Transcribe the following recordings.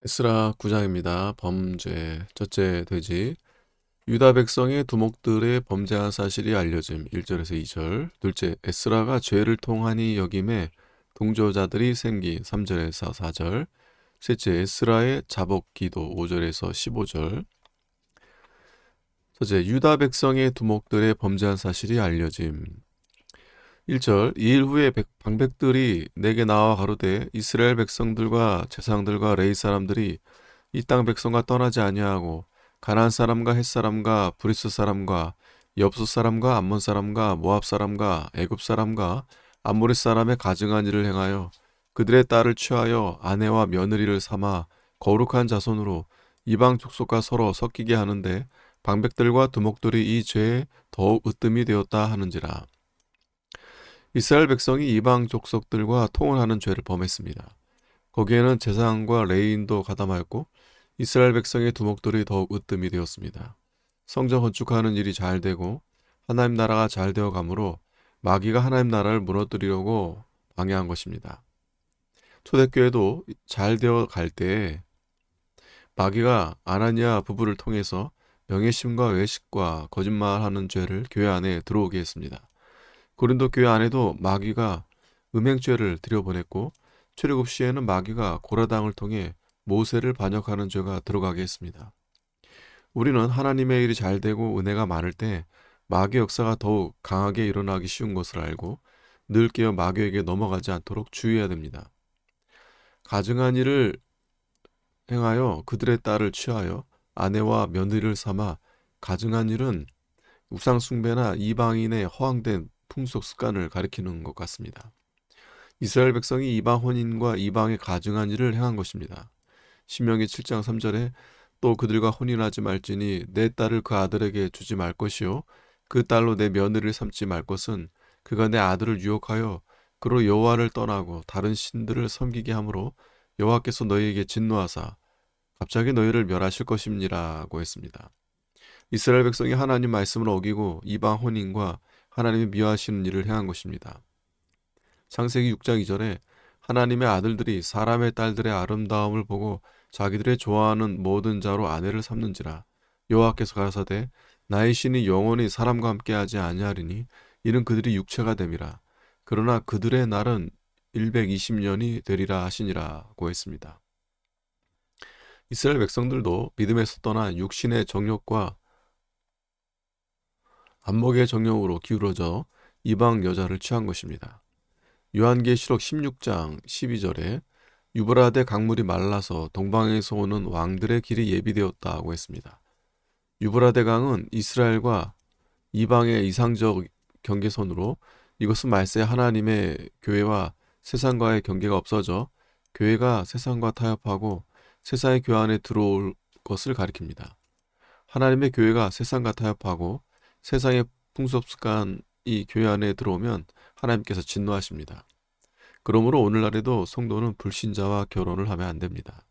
에스라 9장입니다. 범죄 첫째 돼지 유다 백성의 두목들의 범죄한 사실이 알려짐 1절에서 2절. 둘째, 에스라가 죄를 통하니 여김에 동조자들이 생긴 3절에서 4절. 셋째, 에스라의 자복 기도 5절에서 15절. 첫째, 유다 백성의 두목들의 범죄한 사실이 알려짐. 1절, 이 일 후에 방백들이 내게 나와 가로되 이스라엘 백성들과 제상들과 레위 사람들이 이 땅 백성과 떠나지 아니하고 가나안 사람과 헷 사람과 브리스 사람과 엽수 사람과 암몬 사람과 모압 사람과 애굽 사람과 암모리 사람의 가증한 일을 행하여 그들의 딸을 취하여 아내와 며느리를 삼아 거룩한 자손으로 이방 족속과 서로 섞이게 하는데 방백들과 두목들이 이 죄에 더욱 으뜸이 되었다 하는지라. 이스라엘 백성이 이방 족속들과 통혼하는 죄를 범했습니다. 거기에는 제사장과 레위인도 가담하였고 이스라엘 백성의 두목들이 더욱 으뜸이 되었습니다. 성전 건축하는 일이 잘 되고 하나님 나라가 잘 되어 가므로 마귀가 하나님 나라를 무너뜨리려고 방해한 것입니다. 초대교회도 잘 되어 갈 때에 마귀가 아나니아 부부를 통해서 명예심과 외식과 거짓말하는 죄를 교회 안에 들어오게 했습니다. 고린도 교회 안에도 마귀가 음행죄를 들여보냈고 출애굽 시에는 마귀가 고라당을 통해 모세를 반역하는 죄가 들어가게 했습니다. 우리는 하나님의 일이 잘 되고 은혜가 많을 때 마귀 역사가 더욱 강하게 일어나기 쉬운 것을 알고 늘 깨어 마귀에게 넘어가지 않도록 주의해야 됩니다. 가증한 일을 행하여 그들의 딸을 취하여 아내와 며느리를 삼아. 가증한 일은 우상 숭배나 이방인의 허황된 풍속 습관을 가리키는 것 같습니다. 이스라엘 백성이 이방 혼인과 이방의 가증한 일을 행한 것입니다. 신명기 7장 3절에 또 그들과 혼인하지 말지니 내 딸을 그 아들에게 주지 말 것이요 그 딸로 내 며느리를 삼지 말 것은 그가 내 아들을 유혹하여 그로 여호와를 떠나고 다른 신들을 섬기게 하므로 여호와께서 너희에게 진노하사 갑자기 너희를 멸하실 것임니라고 했습니다. 이스라엘 백성이 하나님 말씀을 어기고 이방 혼인과 하나님이 미워하시는 일을 행한 것입니다. 창세기 6장 2절에 하나님의 아들들이 사람의 딸들의 아름다움을 보고 자기들의 좋아하는 모든 자로 아내를 삼는지라. 여호와께서 가라사대 나의 신이 영원히 사람과 함께하지 아니하리니 이는 그들이 육체가 됨이라. 그러나 그들의 날은 120년이 되리라 하시니라고 했습니다. 이스라엘 백성들도 믿음에서 떠나 육신의 정욕과 안목의 정욕으로 기울어져 이방 여자를 취한 것입니다. 요한계시록 16장 12절에 유브라데 강물이 말라서 동방에서 오는 왕들의 길이 예비되었다고 했습니다. 유브라데 강은 이스라엘과 이방의 이상적 경계선으로 이것은 말세 하나님의 교회와 세상과의 경계가 없어져 교회가 세상과 타협하고 세상의 교회 안에 들어올 것을 가리킵니다. 하나님의 교회가 세상과 타협하고 세상의 풍습 습관이 교회 안에 들어오면 하나님께서 진노하십니다. 그러므로 오늘날에도 성도는 불신자와 결혼을 하면 안 됩니다.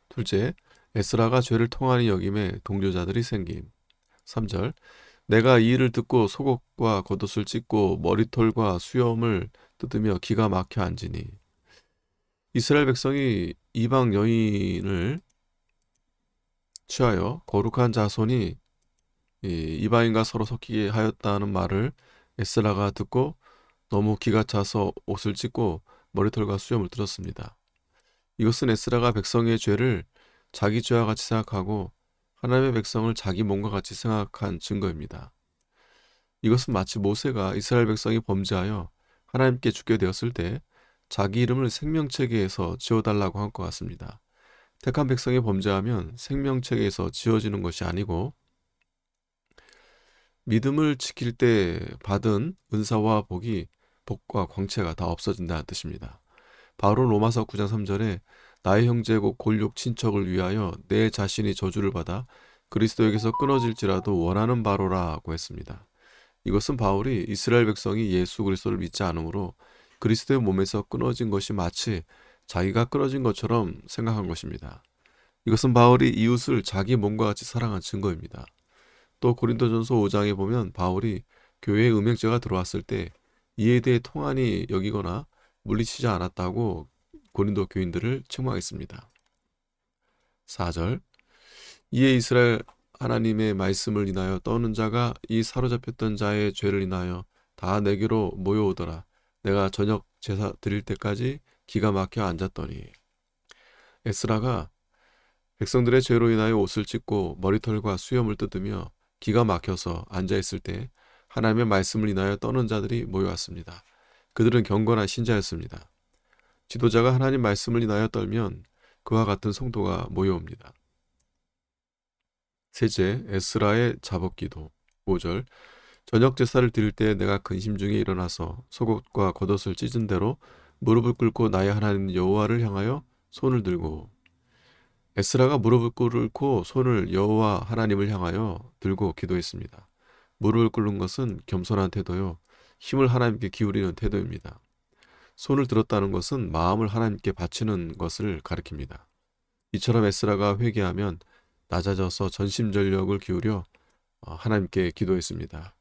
둘째, 에스라가 죄를 통하니 여김에 동료자들이 생김. 3절, 내가 이 일을 듣고 속옷과 겉옷을 찢고 머리털과 수염을 뜯으며 기가 막혀 앉으니. 이스라엘 백성이 이방 여인을 취하여 거룩한 자손이 이방인과 서로 섞이게 하였다는 말을 에스라가 듣고 너무 기가 차서 옷을 찢고 머리털과 수염을 뜯었습니다. 이것은 에스라가 백성의 죄를 자기 죄와 같이 생각하고 하나님의 백성을 자기 몸과 같이 생각한 증거입니다. 이것은 마치 모세가 이스라엘 백성이 범죄하여 하나님께 죽게 되었을 때 자기 이름을 생명책에서 지워달라고 한 것 같습니다. 택한 백성이 범죄하면 생명책에서 지워지는 것이 아니고 믿음을 지킬 때 받은 은사와 복과 광채가 다 없어진다는 뜻입니다. 바로 로마서 9장 3절에 나의 형제 곧 골육 친척을 위하여 내 자신이 저주를 받아 그리스도에게서 끊어질지라도 원하는 바로라고 했습니다. 이것은 바울이 이스라엘 백성이 예수 그리스도를 믿지 않으므로 그리스도의 몸에서 끊어진 것이 마치 자기가 끊어진 것처럼 생각한 것입니다. 이것은 바울이 이웃을 자기 몸과 같이 사랑한 증거입니다. 또 고린도전서 5장에 보면 바울이 교회에 음행죄가 들어왔을 때 이에 대해 통한이 여기거나 물리치지 않았다고 고린도 교인들을 책망했습니다. 4절 이에 이스라엘 하나님의 말씀을 인하여 떠는 자가 이 사로잡혔던 자의 죄를 인하여 다 내게로 모여오더라. 내가 저녁 제사 드릴 때까지 기가 막혀 앉았더니 에스라가 백성들의 죄로 인하여 옷을 찢고 머리털과 수염을 뜯으며 기가 막혀서 앉아있을 때 하나님의 말씀을 인하여 떠는 자들이 모여왔습니다. 그들은 경건한 신자였습니다. 지도자가 하나님 말씀을 인하여 떨면 그와 같은 성도가 모여옵니다. 셋째, 에스라의 자복기도. 5절 저녁 제사를 드릴 때 내가 근심 중에 일어나서 속옷과 겉옷을 찢은 대로 무릎을 꿇고 나의 하나님 여호와를 향하여 손을 들고 에스라가 무릎을 꿇고 손을 여호와 하나님을 향하여 들고 기도했습니다. 무릎을 꿇는 것은 겸손한 태도요. 힘을 하나님께 기울이는 태도입니다. 손을 들었다는 것은 마음을 하나님께 바치는 것을 가리킵니다. 이처럼 에스라가 회개하면 낮아져서 전심전력을 기울여 하나님께 기도했습니다.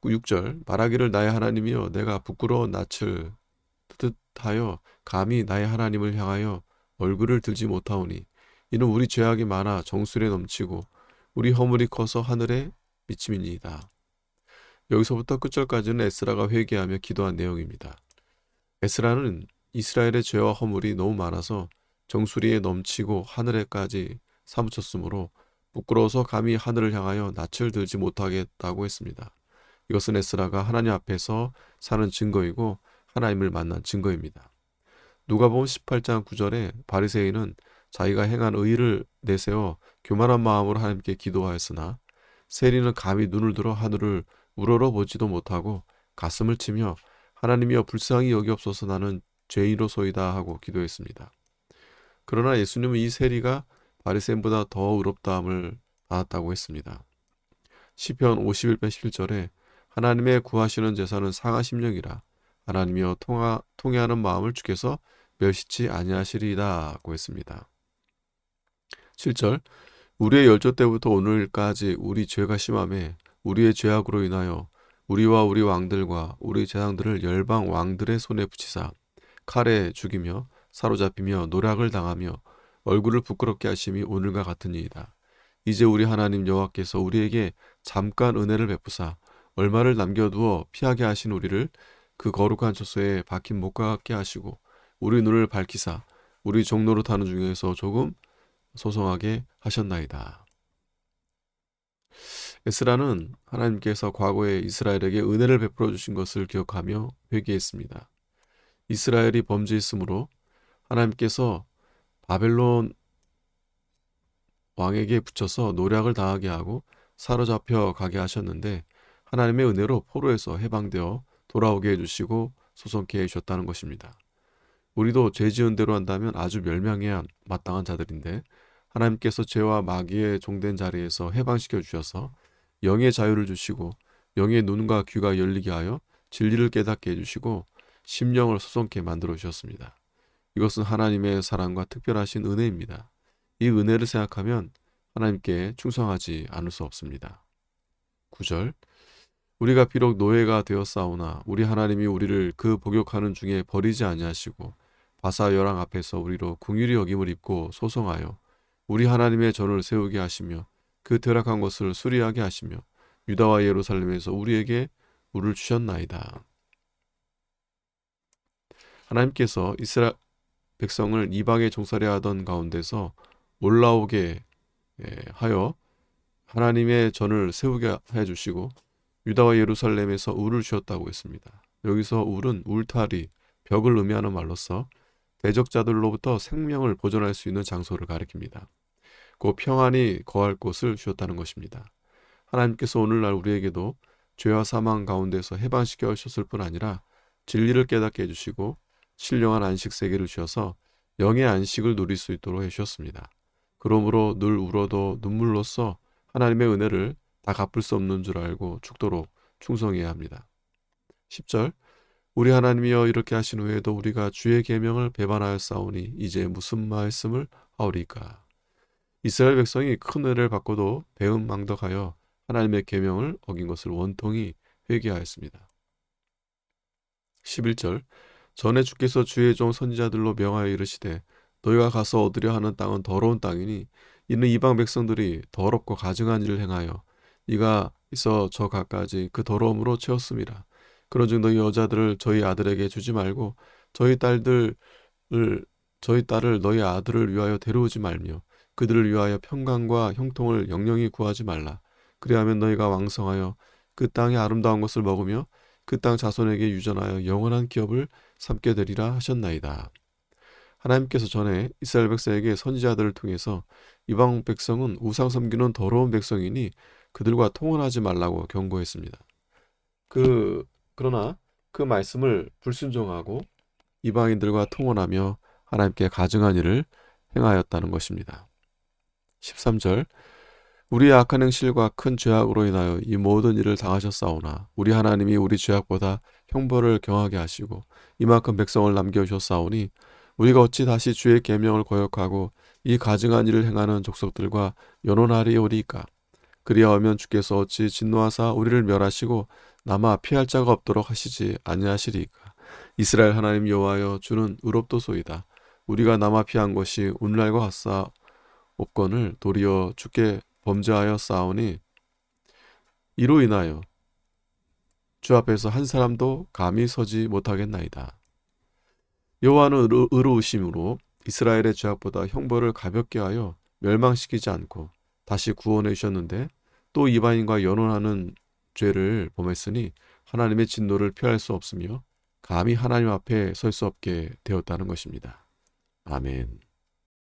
6절 말하기를 나의 하나님이여 내가 부끄러워 낯을 뜻하여 감히 나의 하나님을 향하여 얼굴을 들지 못하오니 이는 우리 죄악이 많아 정수리에 넘치고 우리 허물이 커서 하늘에 미침이니이다. 여기서부터 끝절까지는 에스라가 회개하며 기도한 내용입니다. 에스라는 이스라엘의 죄와 허물이 너무 많아서 정수리에 넘치고 하늘에까지 사무쳤으므로 부끄러워서 감히 하늘을 향하여 낯을 들지 못하겠다고 했습니다. 이것은 에스라가 하나님 앞에서 사는 증거이고 하나님을 만난 증거입니다. 누가복음 18장 9절에 바리새인은 자기가 행한 의를 내세워 교만한 마음으로 하나님께 기도하였으나 세리는 감히 눈을 들어 하늘을 우러러 보지도 못하고 가슴을 치며 하나님이여 불쌍히 여기옵소서 나는 죄인으로소이다 하고 기도했습니다. 그러나 예수님은 이 세리가 바리새인보다 더 의롭다함을 받았다고 했습니다. 시편 51편 11절에 하나님의 구하시는 제사는 상하 심령이라 하나님이여 통회하는 마음을 주께서 멸시치 아니하시리이다고 했습니다. 7절 우리의 열조 때부터 오늘까지 우리 죄가 심함에 우리의 죄악으로 인하여 우리와 우리 왕들과 우리 재상들을 열방 왕들의 손에 붙이사 칼에 죽이며 사로잡히며 노략을 당하며 얼굴을 부끄럽게 하심이 오늘과 같으니이다. 이제 우리 하나님 여호와께서 우리에게 잠깐 은혜를 베푸사 얼마를 남겨두어 피하게 하신 우리를 그 거룩한 처소에 박힌 못과 같게 하시고 우리 눈을 밝히사 우리 종로로 타는 중에서 조금 소송하게 하셨나이다. 에스라는 하나님께서 과거에 이스라엘에게 은혜를 베풀어 주신 것을 기억하며 회개했습니다. 이스라엘이 범죄했으므로 하나님께서 바벨론 왕에게 붙여서 노략을 당하게 하고 사로잡혀 가게 하셨는데 하나님의 은혜로 포로에서 해방되어 돌아오게 해주시고 소송케 해주셨다는 것입니다. 우리도 죄 지은 대로 한다면 아주 멸망해야 마땅한 자들인데 하나님께서 죄와 마귀의 종된 자리에서 해방시켜 주셔서 영의 자유를 주시고 영의 눈과 귀가 열리게 하여 진리를 깨닫게 해주시고 심령을 소송케 만들어 주셨습니다. 이것은 하나님의 사랑과 특별하신 은혜입니다. 이 은혜를 생각하면 하나님께 충성하지 않을 수 없습니다. 9절 우리가 비록 노예가 되었사오나 우리 하나님이 우리를 그 복역하는 중에 버리지 아니하시고 바사 열왕 앞에서 우리로 긍휼히 여김을 입고 소송하여 우리 하나님의 전을 세우게 하시며 그 퇴락한 것을 수리하게 하시며 유다와 예루살렘에서 우리에게 물을 주셨나이다. 하나님께서 이스라엘 백성을 이방에 종살이야 하던 가운데서 올라오게 하여 하나님의 전을 세우게 해주시고 유다와 예루살렘에서 울을 주셨다고 했습니다. 여기서 울은 울타리, 벽을 의미하는 말로서 대적자들로부터 생명을 보존할 수 있는 장소를 가리킵니다. 곧 평안히 거할 곳을 주셨다는 것입니다. 하나님께서 오늘날 우리에게도 죄와 사망 가운데서 해방시켜 주셨을 뿐 아니라 진리를 깨닫게 해주시고 신령한 안식 세계를 주셔서 영의 안식을 누릴 수 있도록 해주셨습니다. 그러므로 늘 울어도 눈물로써 하나님의 은혜를 다 갚을 수 없는 줄 알고 죽도록 충성해야 합니다. 10절 우리 하나님이여 이렇게 하신 후에도 우리가 주의 계명을 배반하였사오니 이제 무슨 말씀을 하오리까. 이스라엘 백성이 큰 은혜를 받고도 배은망덕하여 하나님의 계명을 어긴 것을 원통히 회개하였습니다. 11절 전에 주께서 주의 종 선지자들로 명하여 이르시되 너희가 가서 얻으려 하는 땅은 더러운 땅이니 이는 이방 백성들이 더럽고 가증한 일을 행하여 이가 있어 저 갖가지 그 더러움으로 채웠음이라. 그런즉 너희 여자들을 저희 아들에게 주지 말고 저희 딸들을 저희 딸을 너희 아들을 위하여 데려오지 말며 그들을 위하여 평강과 형통을 영영히 구하지 말라. 그리하면 너희가 왕성하여 그 땅의 아름다운 것을 먹으며 그 땅 자손에게 유전하여 영원한 기업을 삼게 되리라 하셨나이다. 하나님께서 전에 이스라엘 백성에게 선지자들을 통해서 이방 백성은 우상 섬기는 더러운 백성이니 그들과 통혼하지 말라고 경고했습니다. 그러나 그 말씀을 불순종하고 이방인들과 통혼하며 하나님께 가증한 일을 행하였다는 것입니다. 13절 우리의 악한 행실과 큰 죄악으로 인하여 이 모든 일을 당하셨사오나 우리 하나님이 우리 죄악보다 형벌을 경하게 하시고 이만큼 백성을 남겨주셨사오니 우리가 어찌 다시 주의 계명을 거역하고 이 가증한 일을 행하는 족속들과 연혼하리오리까. 그리하면 주께서 어찌 진노하사 우리를 멸하시고 남아 피할 자가 없도록 하시지 아니하시리까. 이스라엘 하나님 여호와여 주는 의롭도소이다. 우리가 남아 피한 것이 오늘날과 같사 없거늘 도리어 주께 범죄하여 싸우니 이로 인하여 주 앞에서 한 사람도 감히 서지 못하겠나이다. 여호와는 의로우심으로 이스라엘의 죄악보다 형벌을 가볍게 하여 멸망시키지 않고 다시 구원해 주셨는데 또 이방인과 연혼하는 죄를 범했으니 하나님의 진노를 피할 수 없으며 감히 하나님 앞에 설 수 없게 되었다는 것입니다. 아멘.